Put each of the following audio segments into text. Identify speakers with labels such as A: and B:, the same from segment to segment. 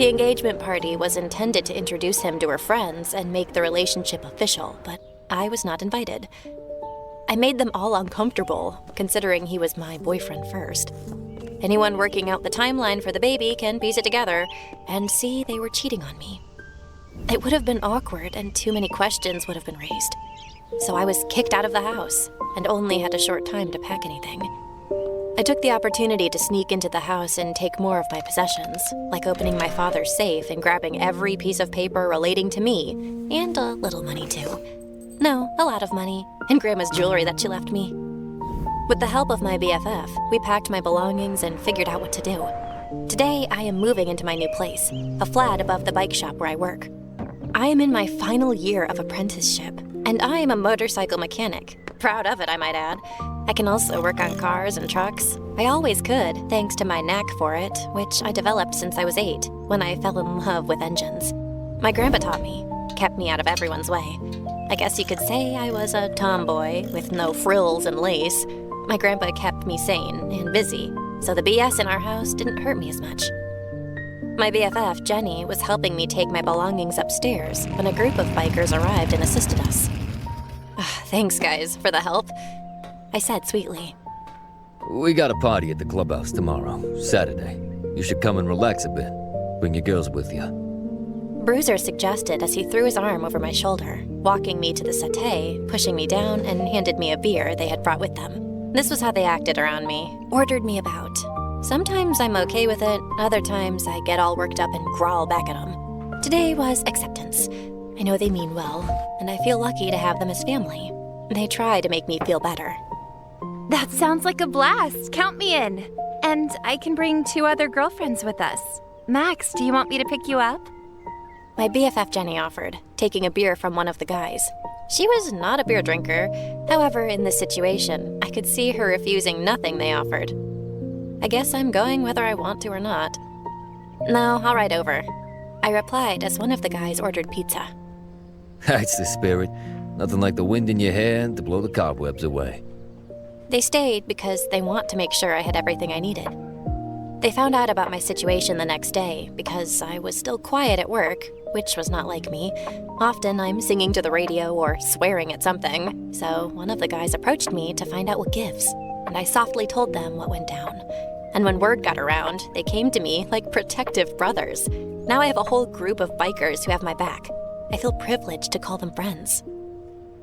A: The engagement party was intended to introduce him to her friends and make the relationship official, but I was not invited. I made them all uncomfortable, considering he was my boyfriend first. Anyone working out the timeline for the baby can piece it together and see they were cheating on me. It would have been awkward and too many questions would have been raised. So I was kicked out of the house and only had a short time to pack anything. I took the opportunity to sneak into the house and take more of my possessions, like opening my father's safe and grabbing every piece of paper relating to me, and a little money too. No, a lot of money, and Grandma's jewelry that she left me. With the help of my BFF, we packed my belongings and figured out what to do. Today, I am moving into my new place, a flat above the bike shop where I work. I am in my final year of apprenticeship, and I am a motorcycle mechanic. Proud of it, I might add. I can also work on cars and trucks. I always could, thanks to my knack for it, which I developed since I was 8, when I fell in love with engines. My grandpa taught me, kept me out of everyone's way. I guess you could say I was a tomboy with no frills and lace. My grandpa kept me sane and busy, so the BS in our house didn't hurt me as much. My BFF, Jenny, was helping me take my belongings upstairs when a group of bikers arrived and assisted us. Thanks, guys, for the help, I said sweetly.
B: We got a party at the clubhouse tomorrow, Saturday. You should come and relax a bit. Bring your girls with you.
A: Bruiser suggested as he threw his arm over my shoulder, walking me to the settee, pushing me down, and handed me a beer they had brought with them. This was how they acted around me, ordered me about. Sometimes I'm okay with it, other times I get all worked up and growl back at them. Today was acceptance. I know they mean well, and I feel lucky to have them as family. They try to make me feel better.
C: That sounds like a blast. Count me in. And I can bring 2 other girlfriends with us. Max, do you want me to pick you up?
A: My BFF Jenny offered, taking a beer from one of the guys. She was not a beer drinker. However, in this situation, I could see her refusing nothing they offered. I guess I'm going whether I want to or not. No, I'll ride over, I replied as one of the guys ordered pizza.
B: That's the spirit. Nothing like the wind in your hair to blow the cobwebs away.
A: They stayed because they want to make sure I had everything I needed. They found out about my situation the next day because I was still quiet at work, which was not like me. Often I'm singing to the radio or swearing at something, so one of the guys approached me to find out what gives, and I softly told them what went down. And when word got around, they came to me like protective brothers. Now I have a whole group of bikers who have my back. I feel privileged to call them friends.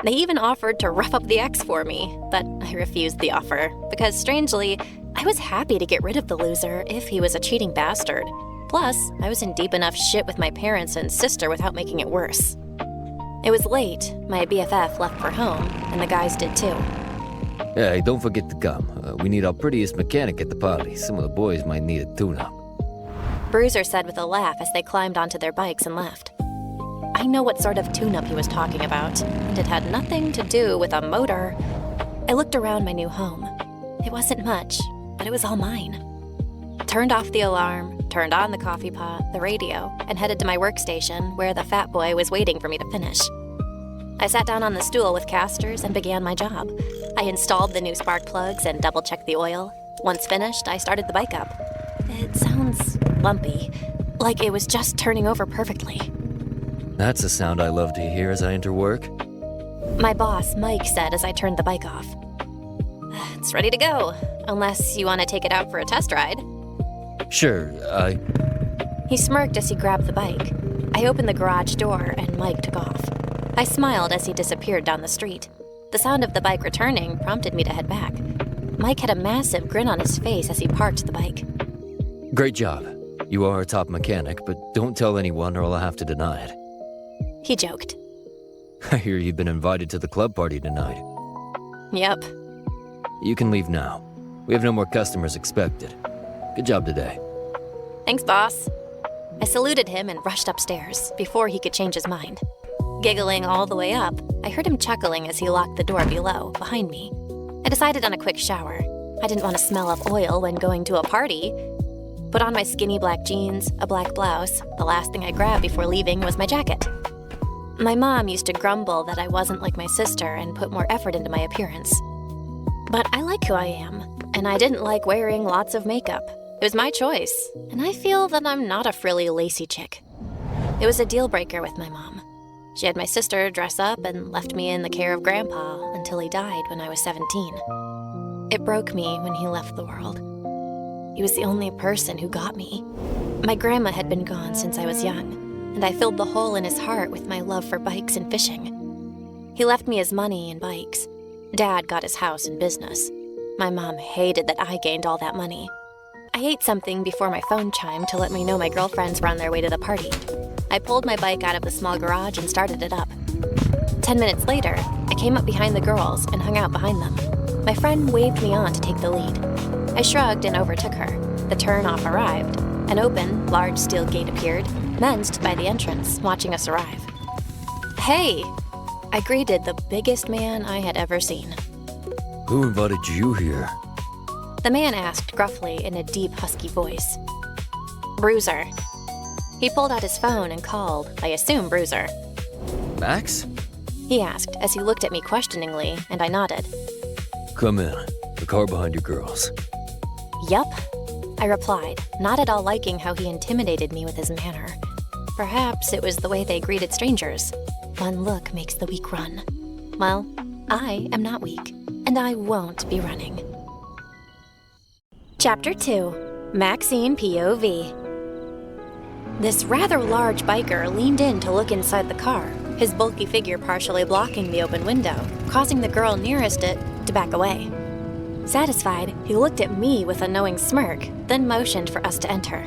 A: They even offered to rough up the ex for me, but I refused the offer because, strangely, I was happy to get rid of the loser if he was a cheating bastard. Plus, I was in deep enough shit with my parents and sister without making it worse. It was late. My BFF left for home, and the guys did too.
B: Hey, don't forget to come. We need our prettiest mechanic at the party. Some of the boys might need a tune-up.
A: Bruiser said with a laugh as they climbed onto their bikes and left. I know what sort of tune-up he was talking about, and it had nothing to do with a motor. I looked around my new home. It wasn't much, but it was all mine. Turned off the alarm, turned on the coffee pot, the radio, and headed to my workstation where the fat boy was waiting for me to finish. I sat down on the stool with casters and began my job. I installed the new spark plugs and double-checked the oil. Once finished, I started the bike up. It sounds lumpy, like it was just turning over perfectly.
B: That's a sound I love to hear as I enter work.
A: My boss, Mike, said as I turned the bike off. It's ready to go, unless you want to take it out for a test ride.
B: Sure,
A: He smirked as he grabbed the bike. I opened the garage door and Mike took off. I smiled as he disappeared down the street. The sound of the bike returning prompted me to head back. Mike had a massive grin on his face as he parked the bike.
B: Great job. You are a top mechanic, but don't tell anyone or I'll have to deny it.
A: He joked.
B: I hear you've been invited to the club party tonight.
A: Yep.
B: You can leave now. We have no more customers expected. Good job today.
A: Thanks, boss. I saluted him and rushed upstairs before he could change his mind. Giggling all the way up, I heard him chuckling as he locked the door below, behind me. I decided on a quick shower. I didn't want to smell of oil when going to a party. Put on my skinny black jeans, a black blouse. The last thing I grabbed before leaving was my jacket. My mom used to grumble that I wasn't like my sister and put more effort into my appearance. But I like who I am, and I didn't like wearing lots of makeup. It was my choice, and I feel that I'm not a frilly, lacy chick. It was a deal breaker with my mom. She had my sister dress up and left me in the care of Grandpa until he died when I was 17. It broke me when he left the world. He was the only person who got me. My grandma had been gone since I was young, and I filled the hole in his heart with my love for bikes and fishing. He left me his money and bikes. Dad got his house and business. My mom hated that I gained all that money. I ate something before my phone chimed to let me know my girlfriends were on their way to the party. I pulled my bike out of the small garage and started it up. 10 minutes later, I came up behind the girls and hung out behind them. My friend waved me on to take the lead. I shrugged and overtook her. The turn-off arrived. An open, large steel gate appeared. Men stood by the entrance, watching us arrive. "Hey!" I greeted the biggest man I had ever seen.
B: Who invited you here?
A: The man asked gruffly in a deep, husky voice. "Bruiser." He pulled out his phone and called, I assume, Bruiser.
B: Max?
A: He asked as he looked at me questioningly, and I nodded.
B: Come in. The car behind your girls.
A: "Yup," I replied, not at all liking how he intimidated me with his manner. Perhaps it was the way they greeted strangers. One look makes the weak run. Well, I am not weak, and I won't be running. Chapter 2. Maxine POV. This rather large biker leaned in to look inside the car, his bulky figure partially blocking the open window, causing the girl nearest it to back away. Satisfied, he looked at me with a knowing smirk, then motioned for us to enter.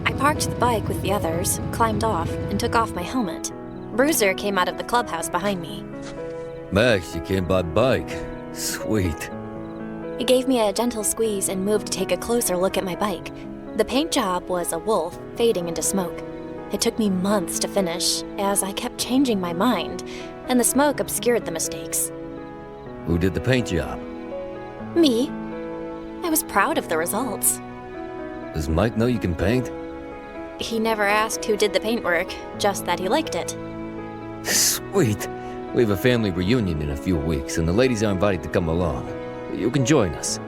A: I parked the bike with the others, climbed off, and took off my helmet. Bruiser came out of the clubhouse behind me.
B: Max, you came by bike. Sweet.
A: He gave me a gentle squeeze and moved to take a closer look at my bike. The paint job was a wolf, fading into smoke. It took me months to finish, as I kept changing my mind, and the smoke obscured the mistakes.
B: Who did the paint job?
A: Me. I was proud of the results.
B: Does Mike know you can paint?
A: He never asked who did the paintwork, just that he liked it.
B: Sweet. We have a family reunion in a few weeks, and the ladies are invited to come along. You can join us.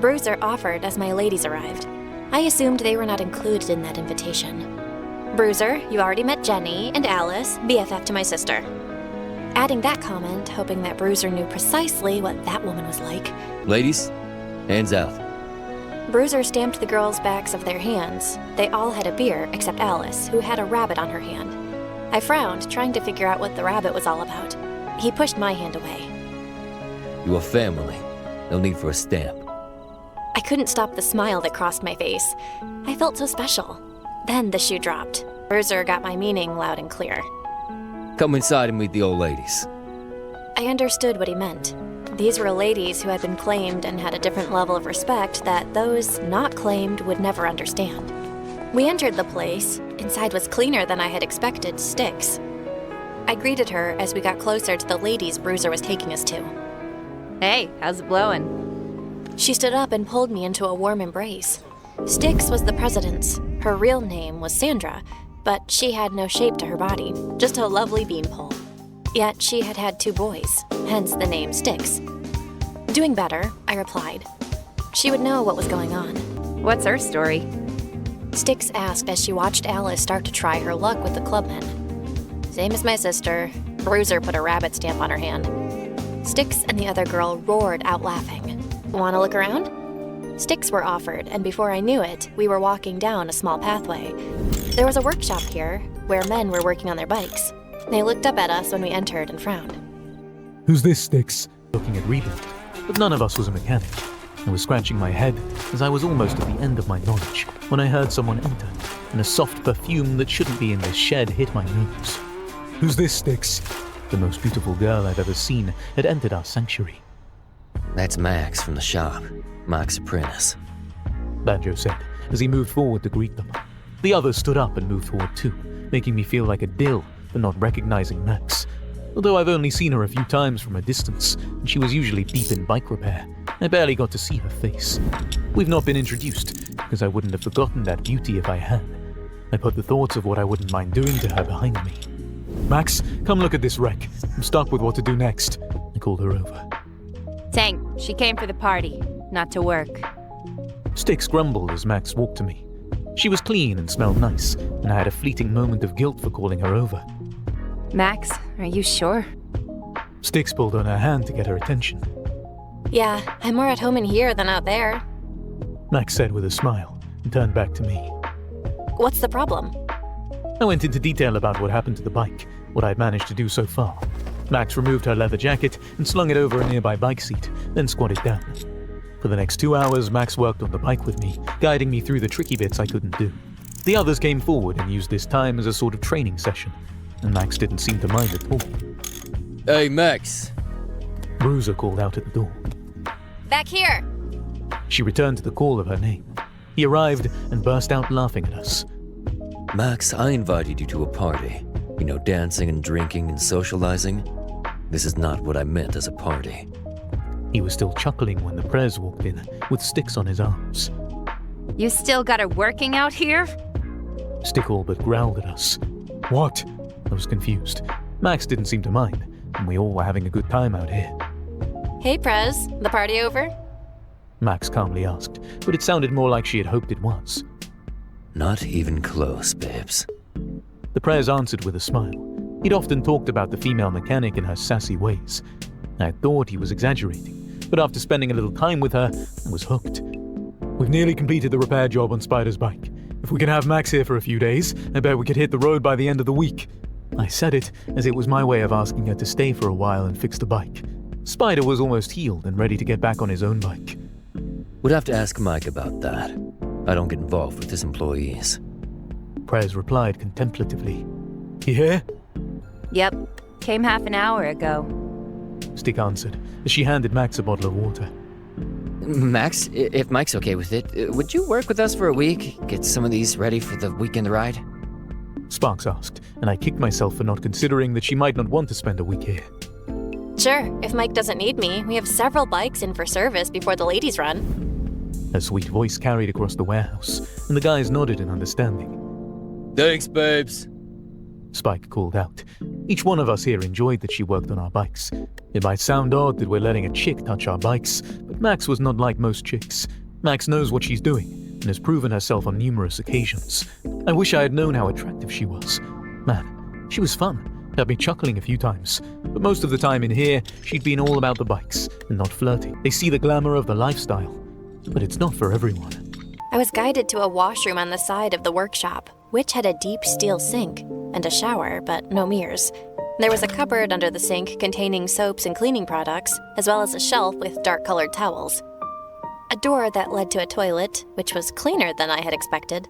A: Bruiser offered as my ladies arrived. I assumed they were not included in that invitation. "Bruiser, you already met Jenny and Alice, BFF to my sister." Adding that comment, hoping that Bruiser knew precisely what that woman was like.
B: Ladies, hands out.
A: Bruiser stamped the girls' backs of their hands. They all had a beer, except Alice, who had a rabbit on her hand. I frowned, trying to figure out what the rabbit was all about. He pushed my hand away.
B: You are family. No need for a stamp.
A: I couldn't stop the smile that crossed my face. I felt so special. Then the shoe dropped. Bruiser got my meaning loud and clear.
B: Come inside and meet the old ladies.
A: I understood what he meant. These were ladies who had been claimed and had a different level of respect that those not claimed would never understand. We entered the place. Inside was cleaner than I had expected, Styx. I greeted her as we got closer to the ladies Bruiser was taking us to.
C: Hey, how's it blowing?
A: She stood up and pulled me into a warm embrace. Styx was the president's. Her real name was Sandra, but she had no shape to her body, just a lovely beanpole. Yet she had had 2 boys, hence the name Styx. Doing better, I replied. She would know what was going on.
C: What's her story?
A: Styx asked as she watched Alice start to try her luck with the clubmen. Same as my sister. Bruiser put a rabbit stamp on her hand. Styx and the other girl roared out laughing. "Want to look around?" Sticks were offered, and before I knew it, we were walking down a small pathway. There was a workshop here, where men were working on their bikes. They looked up at us when we entered and frowned.
D: "Who's this, Styx?" Looking at Reba. But none of us was a mechanic. I was scratching my head, as I was almost at the end of my knowledge, when I heard someone enter, and a soft perfume that shouldn't be in this shed hit my nose. "Who's this, Styx?" The most beautiful girl I've ever seen had entered our sanctuary.
B: That's Max from the shop. Max Apprentice.
D: Banjo said, as he moved forward to greet them. The others stood up and moved forward too, making me feel like a dill for not recognizing Max. Although I've only seen her a few times from a distance, and she was usually deep in bike repair, I barely got to see her face. We've not been introduced, because I wouldn't have forgotten that beauty if I had. I put the thoughts of what I wouldn't mind doing to her behind me. "Max, come look at this wreck. I'm stuck with what to do next." I called her over.
C: Tang, she came for the party, not to work.
D: Styx grumbled as Max walked to me. She was clean and smelled nice, and I had a fleeting moment of guilt for calling her over.
C: Max, are you sure?
D: Styx pulled on her hand to get her attention.
A: Yeah, I'm more at home in here than out there.
D: Max said with a smile and turned back to me.
A: What's the problem?
D: I went into detail about what happened to the bike, what I'd managed to do so far. Max removed her leather jacket and slung it over a nearby bike seat, then squatted down. For the next 2 hours, Max worked on the bike with me, guiding me through the tricky bits I couldn't do. The others came forward and used this time as a sort of training session, and Max didn't seem to mind at all.
B: Hey, Max.
D: Bruiser called out at the door.
A: Back here!
D: She returned to the call of her name. He arrived and burst out laughing at us.
B: Max, I invited you to a party. You know, dancing and drinking and socializing. This is not what I meant as a party.
D: He was still chuckling when the Prez walked in, with Styx on his arms.
C: You still got her working out here?
D: Styx all but growled at us. What? I was confused. Max didn't seem to mind, and we all were having a good time out here.
A: Hey, Prez, the party over?
D: Max calmly asked, but it sounded more like she had hoped it was.
B: Not even close, babes.
D: The Prez answered with a smile. He'd often talked about the female mechanic and her sassy ways. I thought he was exaggerating, but after spending a little time with her, I was hooked. We've nearly completed the repair job on Spider's bike. If we can have Max here for a few days, I bet we could hit the road by the end of the week. I said it as it was my way of asking her to stay for a while and fix the bike. Spider was almost healed and ready to get back on his own bike.
B: Would have to ask Mike about that. I don't get involved with his employees.
D: Prez replied contemplatively. You here?
C: Yep, came half an hour ago.
D: Stick answered as she handed Max a bottle of water.
E: Max, if Mike's okay with it, would you work with us for a week? Get some of these ready for the weekend ride?
D: Sparks asked, and I kicked myself for not considering that she might not want to spend a week here.
A: Sure, if Mike doesn't need me, we have several bikes in for service before the ladies run.
D: Her sweet voice carried across the warehouse, and the guys nodded in understanding.
B: Thanks, babes.
D: Spike called out. Each one of us here enjoyed that she worked on our bikes. It might sound odd that we're letting a chick touch our bikes, but Max was not like most chicks. Max knows what she's doing, and has proven herself on numerous occasions. I wish I had known how attractive she was. Man, she was fun. Had me chuckling a few times, but most of the time in here, she'd been all about the bikes, and not flirting. They see the glamour of the lifestyle, but it's not for everyone.
A: I was guided to a washroom on the side of the workshop, which had a deep steel sink and a shower, but no mirrors. There was a cupboard under the sink containing soaps and cleaning products, as well as a shelf with dark-colored towels. A door that led to a toilet, which was cleaner than I had expected.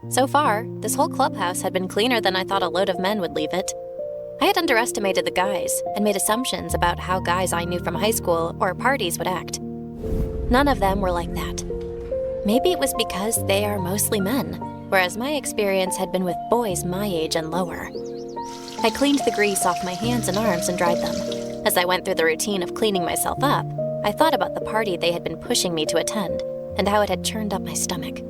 A: So far, this whole clubhouse had been cleaner than I thought a load of men would leave it. I had underestimated the guys and made assumptions about how guys I knew from high school or parties would act. None of them were like that. Maybe it was because they are mostly men, whereas my experience had been with boys my age and lower. I cleaned the grease off my hands and arms and dried them. As I went through the routine of cleaning myself up, I thought about the party they had been pushing me to attend and how it had churned up my stomach.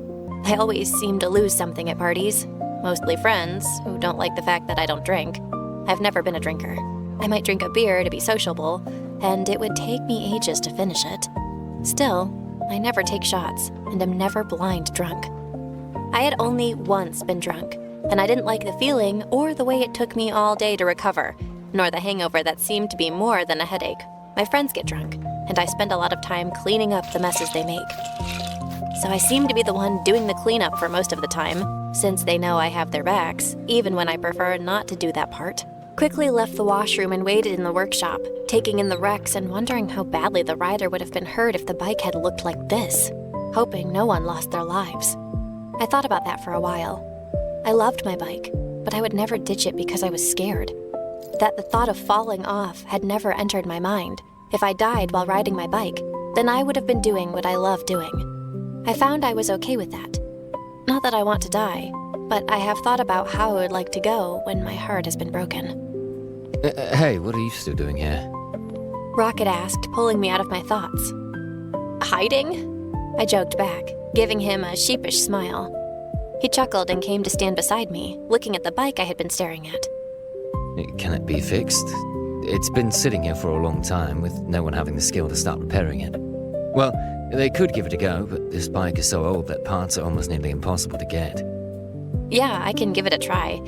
A: I always seem to lose something at parties, mostly friends who don't like the fact that I don't drink. I've never been a drinker. I might drink a beer to be sociable, and it would take me ages to finish it. Still, I never take shots and am never blind drunk. I had only once been drunk, and I didn't like the feeling or the way it took me all day to recover, nor the hangover that seemed to be more than a headache. My friends get drunk, and I spend a lot of time cleaning up the messes they make. So I seem to be the one doing the cleanup for most of the time, since they know I have their backs, even when I prefer not to do that part. Quickly left the washroom and waited in the workshop, taking in the wrecks and wondering how badly the rider would have been hurt if the bike had looked like this, hoping no one lost their lives. I thought about that for a while. I loved my bike, but I would never ditch it because I was scared. That the thought of falling off had never entered my mind. If I died while riding my bike, then I would have been doing what I love doing. I found I was okay with that. Not that I want to die, but I have thought about how I would like to go when my heart has been broken.
B: Hey, what are you still doing here?
A: Rocket asked, pulling me out of my thoughts. Hiding? I joked back, giving him a sheepish smile. He chuckled and came to stand beside me, looking at the bike I had been staring at.
B: Can it be fixed? It's been sitting here for a long time, with no one having the skill to start repairing it. Well,
E: They could give it a go, but this bike is so old that parts are almost nearly impossible to get.
A: Yeah, I can give it a try.